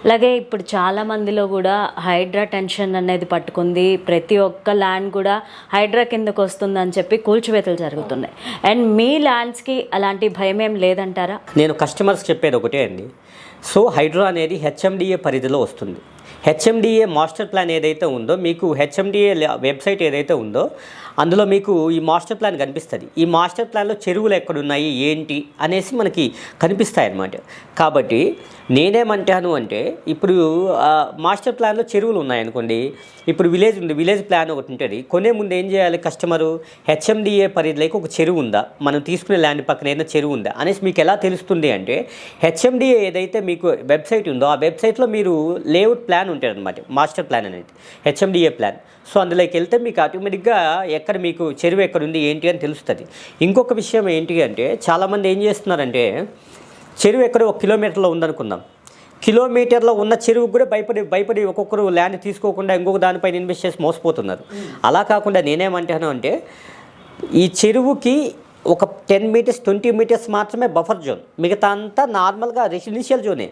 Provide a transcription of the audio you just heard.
అలాగే ఇప్పుడు చాలా మందిలో కూడా హైడ్రా టెన్షన్ అనేది పట్టుకుంది. ప్రతి ఒక్క ల్యాండ్ కూడా హైడ్రా కిందకు వస్తుందని చెప్పి కూల్చివేతలు జరుగుతున్నాయి. అండ్ మీ ల్యాండ్స్కి అలాంటి భయం ఏం లేదంటారా? నేను కస్టమర్స్ చెప్పేది ఒకటే అండి. సో హైడ్రా అనేది హెచ్ఎండిఏ పరిధిలో వస్తుంది. హెచ్ఎండిఏ మాస్టర్ ప్లాన్ ఏదైతే ఉందో, మీకు హెచ్ఎండిఏ వెబ్సైట్ ఏదైతే ఉందో అందులో మీకు ఈ మాస్టర్ ప్లాన్ కనిపిస్తుంది. ఈ మాస్టర్ ప్లాన్లో చెరువులు ఎక్కడున్నాయి ఏంటి అనేసి మనకి కనిపిస్తాయి అన్నమాట. కాబట్టి నేనేమంటాను అంటే, ఇప్పుడు మాస్టర్ ప్లాన్లో చెరువులు ఉన్నాయనుకోండి, ఇప్పుడు విలేజ్ ఉంది, విలేజ్ ప్లాన్ ఒకటి ఉంటుంది. కొనే ముందు ఏం చేయాలి కస్టమరు? హెచ్ఎండిఏ పరిధిలోకి ఒక చెరువు ఉందా, మనం తీసుకునే ల్యాండ్ పక్కన ఏదైనా చెరువు ఉందా అనేసి మీకు ఎలా తెలుస్తుంది అంటే, హెచ్ఎండిఏ ఏదైతే మీకు వెబ్సైట్ ఉందో ఆ వెబ్సైట్లో మీరు లేఅవుట్ ప్లాన్ ఉంటుంది అనమాట, మాస్టర్ ప్లాన్ అనేది హెచ్ఎండిఏ ప్లాన్. సో అందులోకి వెళ్తే మీకు ఆటోమేటిక్గా ఎక్కడ మీకు చెరువు ఎక్కడ ఉంది ఏంటి అని తెలుస్తుంది. ఇంకొక విషయం ఏంటి అంటే, చాలామంది ఏం చేస్తున్నారంటే, చెరువు ఎక్కడో 1 కిలోమీటర్లో ఉందనుకుందాం, కిలోమీటర్లో ఉన్న చెరువు కూడా భయపడి ఒక్కొక్కరు ల్యాండ్ తీసుకోకుండా ఇంకొక దానిపైన ఇన్వెస్ట్ చేసి మోసపోతున్నారు. అలా కాకుండా నేనేమంటాను అంటే, ఈ చెరువుకి ఒక 10 మీటర్స్ 20 మీటర్స్ మాత్రమే బఫర్ జోన్, మిగతా అంతా నార్మల్గా రెసిడెన్షియల్ జోనే.